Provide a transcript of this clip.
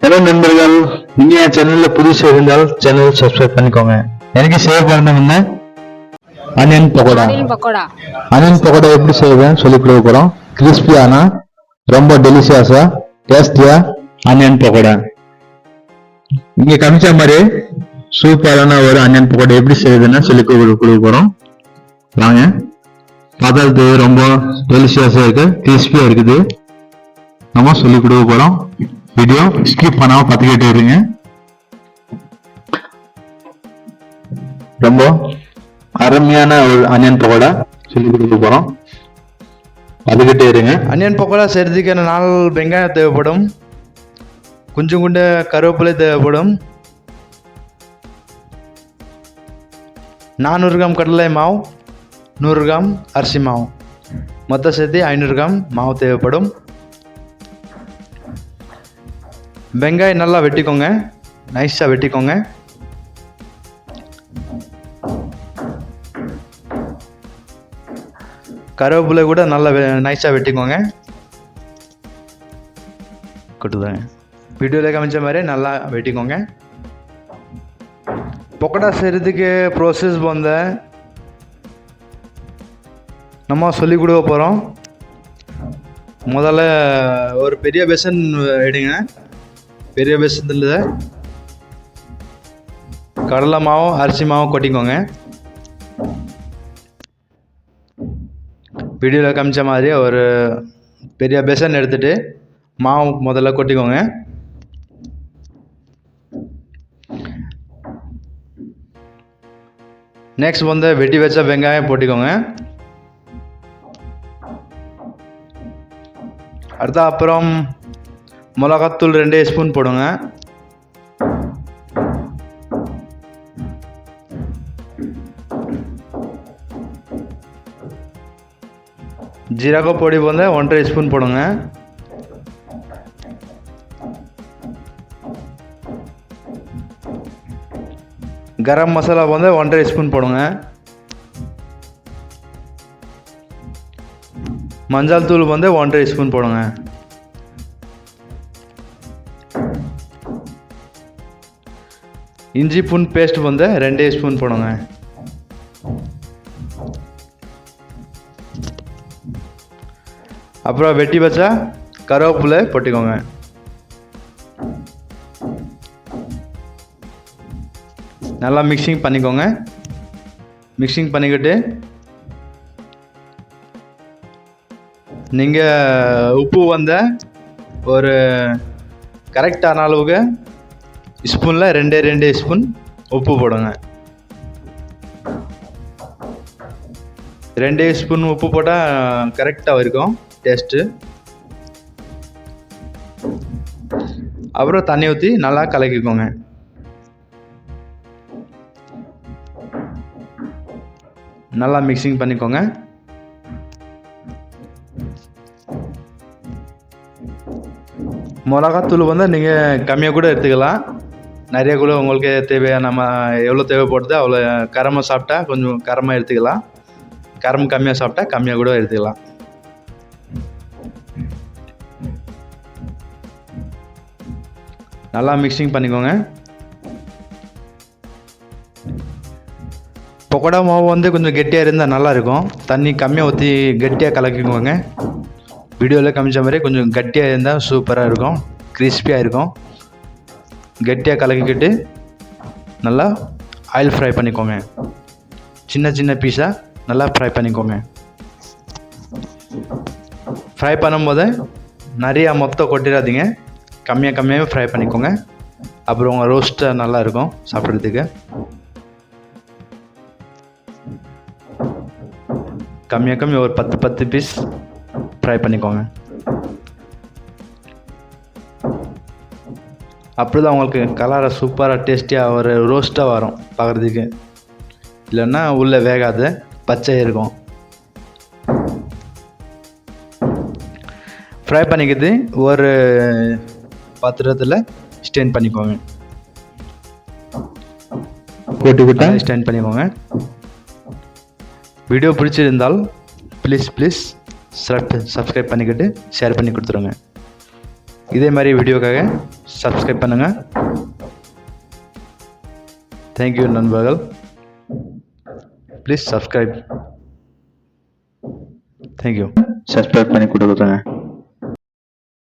Hello நண்பர்கள், நீங்க என் சேனல்ல புதுசா இருந்தால் சேனல் சப்ஸ்கிரைப் பண்ணிக்கோங்க. எனக்கு சேவ் பண்ணணும்னா ஆனியன் பக்கோடா. ஆனியன் பக்கோடா எப்படி செய்வேன்னு சொல்லி கொடுக்க போறோம். கிறிஸ்பியானா ரொம்ப டெலிஷியஸா டேஸ்டியா ஆனியன் பக்கோடா. இங்க காமிச்ச மாதிரி சூப்பரான ஒரு ஆனியன் பக்கோடா எப்படி செய்யுதுன்னு சொல்லி கொடுக்க போறோம். வாங்க. பார்த்தாது ரொம்ப டெலிஷியஸா இருக்கு, கிறிஸ்பியா இருக்குது. நம்ம சொல்லி கொடுக்க போறோம். வீடியோ ஸ்கிப் பண்ணாம பார்த்துக்கிட்டே இருங்க. ரொம்ப அருமையான ஒரு ஆனியன் பக்கோடா சொல்லி கொடுக்க போறோம். பார்த்துக்கிட்டே இருங்க. ஆனியன் பக்கோடா செய்கிறதுக்கு 4 வெங்காயம் தேவைப்படும். கொஞ்சம் குண்டு கருவேப்பிலை தேவைப்படும். 400 கிராம் கடலை மாவு, 100 கிராம் அரிசி மாவு, மொத்தம் சேர்த்து 500 கிராம் மாவு தேவைப்படும். வெங்காயம் நல்லா வெட்டிக்கோங்க, நைஸாக வெட்டிக்கோங்க. கருவேப்பிலை கூட நல்லா நைஸாக வெட்டிக்கோங்க. கொடுத்துதாங்க வீடியோவில் காமிச்ச மாதிரி நல்லா வெட்டிக்கோங்க. பக்கோடா செய்கிறதுக்கு ப்ரோசஸ் வந்து நம்ம சொல்லி கொடுக்க போகிறோம். முதல்ல ஒரு பெரிய பேசன் எடுங்க. பெரிய பேசத்தில் கடலை மாவு அரிசி மாவு கொட்டிக்கோங்க. வீடியோவில் காமிச்ச மாதிரி ஒரு பெரிய பேசன் எடுத்துகிட்டு மாவு முதல்ல கொட்டிக்கோங்க. நெக்ஸ்ட் வந்து வெட்டி வச்ச வெங்காயம் போட்டிக்கோங்க. அடுத்த அப்புறம் மிளகாத்தூள் 2 ஸ்பூன் போடுங்க. ஜீரக பொடி வந்து 1.5 ஸ்பூன் போடுங்க. கரம் மசாலா வந்து 1.5 ஸ்பூன் போடுங்க. மஞ்சள் தூள் வந்து 1.5 ஸ்பூன் போடுங்க. இஞ்சி பூண்டு பேஸ்ட் வந்து 2 ஸ்பூன் போடுங்க. அப்புறம் வெட்டி வச்சா கருவேப்பிலை போட்டுக்கோங்க. நல்லா மிக்சிங் பண்ணிக்கோங்க. மிக்சிங் பண்ணிக்கிட்டு நீங்கள் உப்பு வந்து ஒரு கரெக்டான அளவுக்கு ஸ்பூனில் 2 ஸ்பூன் உப்பு போடுங்க. 2 ஸ்பூன் உப்பு போட்டால் கரெக்டாக இருக்கும் டேஸ்ட்டு. அப்புறம் தண்ணி ஊற்றி நல்லா கலக்கிக்கோங்க. நல்லா மிக்சிங் பண்ணிக்கோங்க. மிளகாத்தூள் வந்து நீங்கள் கம்மியாக கூட எடுத்துக்கலாம். நிறைய கூட உங்களுக்கு தேவையான நம்ம எவ்வளோ தேவைப்படுதோ அவ்வளோ. காரமாக சாப்பிட்டா கொஞ்சம் காரமாக எடுத்துக்கலாம். காரம் கம்மியாக சாப்பிட்டா கம்மியாக கூட எடுத்துக்கலாம். நல்லா மிக்சிங் பண்ணிக்கோங்க. பக்கோடா மாவு வந்து கொஞ்சம் கெட்டியாக இருந்தால் நல்லாயிருக்கும். தண்ணி கம்மியாக ஊற்றி கெட்டியாக கலக்கிக்கோங்க. வீடியோவில் காமிச்ச மாதிரி கொஞ்சம் கட்டியாக இருந்தால் சூப்பராக இருக்கும், கிறிஸ்பியாக இருக்கும். கெட்டியாக கலக்கிக்கிட்டு நல்லா ஆயில் ஃப்ரை பண்ணிக்கோங்க. சின்ன சின்ன பீஸாக நல்லா ஃப்ரை பண்ணிக்கோங்க. ஃப்ரை பண்ணும்போது நிறையா மொத்தம் கொட்டிடாதீங்க, கம்மியாகவே ஃப்ரை பண்ணிக்கோங்க. அப்புறம் உங்கள் ரோஸ்ட்டாக நல்லாயிருக்கும் சாப்பிட்றதுக்கு. கம்மியாக ஒரு 10 பீஸ் ஃப்ரை பண்ணிக்கோங்க. அப்படி தான் உங்களுக்கு கலராக சூப்பராக டேஸ்டியாக ஒரு ரோஸ்ட்டாக வரும் பார்க்குறதுக்கு. இல்லைன்னா உள்ளே வேகாது, பச்சையாக இருக்கும். ஃப்ரை பண்ணிக்கிட்டு ஒரு பாத்திரத்தில் ஸ்டெயின் பண்ணிக்கோங்க. போட்டுக்கிட்டா ஸ்டெயின் பண்ணிக்கோங்க. வீடியோ பிடிச்சிருந்தால் ப்ளீஸ் சப்ஸ்கிரைப் பண்ணிக்கிட்டு ஷேர் பண்ணி கொடுத்துருங்க. இதே மாதிரி வீடியோக்காக சப்ஸ்கிரைப் பண்ணுங்கள். தேங்க்யூ நண்பர்கள். Please subscribe. தேங்க்யூ. சப்ஸ்கிரைப் பண்ணி கொடுக்குறேங்க.